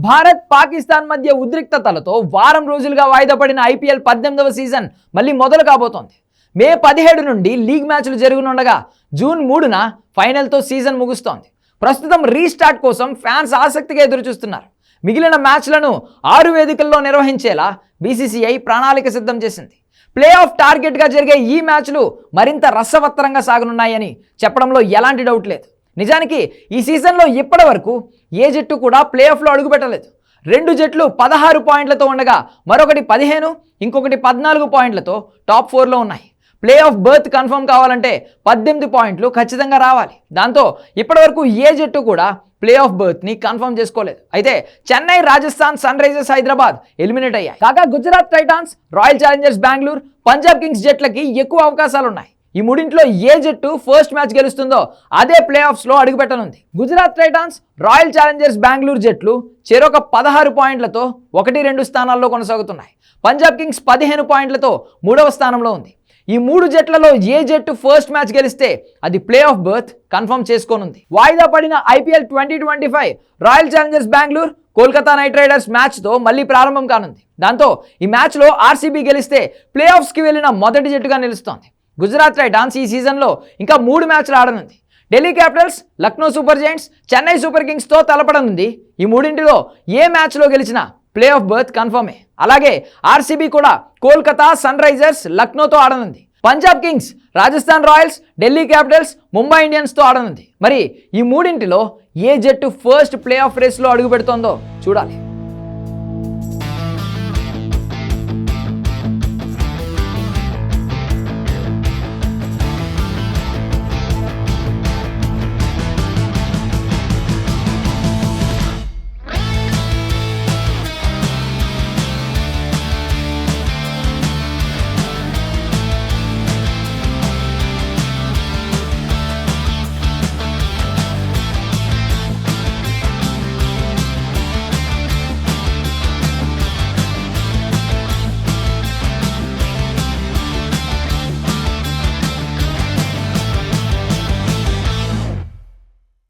భారత్ పాకిస్తాన్ మధ్య ఉద్రిక్తతలతో వారం రోజులుగా వాయిదా పడిన ఐపీఎల్ 18వ సీజన్ మళ్ళీ మొదలు కాబోతోంది. మే 17 నుండి లీగ్ మ్యాచ్లు జరగనుండగా జూన్ 3న ఫైనల్తో సీజన్ ముగుస్తోంది. ప్రస్తుతం రీస్టార్ట్ కోసం ఫ్యాన్స్ ఆసక్తిగా ఎదురుచూస్తున్నారు. మిగిలిన మ్యాచ్లను 6 వేదికల్లో నిర్వహించేలా బీసీసీఐ ప్రణాళిక సిద్ధం చేసింది. ప్లే ఆఫ్ టార్గెట్గా జరిగే ఈ మ్యాచ్లు మరింత రసవత్తరంగా సాగనున్నాయని చెప్పడంలో ఎలాంటి డౌట్ లేదు. నిజానికి ఈ సీజన్లో ఇప్పటి వరకు ఏ జట్టు కూడా ప్లే ఆఫ్లో అడుగుపెట్టలేదు. 2 జట్లు 16 పాయింట్లతో ఉండగా మరొకటి 15, ఇంకొకటి 14 పాయింట్లతో టాప్ 4లో ఉన్నాయి. ప్లే ఆఫ్ బర్త్ కన్ఫర్మ్ కావాలంటే 18 పాయింట్లు ఖచ్చితంగా రావాలి. దాంతో ఇప్పటివరకు ఏ జట్టు కూడా ప్లే ఆఫ్ బర్త్ని కన్ఫర్మ్ చేసుకోలేదు. అయితే Chennai, Rajasthan, Sunrisers Hyderabad eliminate అయ్యాయి. కాగా Gujarat Titans, Royal Challengers Bengaluru, Punjab Kings జట్లకి ఎక్కువ అవకాశాలున్నాయి. ఈ మూడింట్లో ఏ జట్టు ఫస్ట్ మ్యాచ్ గెలుస్తుందో అదే ప్లే ఆఫ్స్లో అడుగుపెట్టనుంది. Gujarat Titans, Royal Challengers Bengaluru జట్లు చెరొక 16 పాయింట్లతో 1-2 స్థానాల్లో కొనసాగుతున్నాయి. పంజాబ్ కింగ్స్ 15 పాయింట్లతో 3వ స్థానంలో ఉంది. ఈ 3 జట్లలో ఏ జట్టు ఫస్ట్ మ్యాచ్ గెలిస్తే అది ప్లే ఆఫ్ బర్త్ కన్ఫర్మ్ చేసుకోనుంది. వాయిదా పడిన IPL 2025 Royal Challengers Bengaluru, Kolkata Knight Riders మ్యాచ్తో మళ్ళీ ప్రారంభం కానుంది. దాంతో ఈ మ్యాచ్లో ఆర్సీబీ గెలిస్తే ప్లే ఆఫ్స్కి వెళ్ళిన మొదటి జట్టుగా నిలుస్తోంది. గుజరాత్ టైటాన్స్ ఈ సీజన్లో ఇంకా 3 మ్యాచ్లు ఆడనుంది. Delhi Capitals, Lucknow Super Giants, Chennai Super కింగ్స్తో తలపడనుంది. ఈ మూడింటిలో ఏ మ్యాచ్లో గెలిచినా ప్లే ఆఫ్ బర్త్ కన్ఫర్మే. అలాగే ఆర్సీబీ కూడా కోల్కతా, సన్ రైజర్స్, లక్నోతో ఆడనుంది. Punjab Kings, Rajasthan Royals, Delhi Capitals, Mumbai ఇండియన్స్తో ఆడనుంది. మరి ఈ మూడింటిలో ఏ జట్టు ఫస్ట్ ప్లే ఆఫ్ రేస్లో అడుగు పెడుతోందో చూడాలి.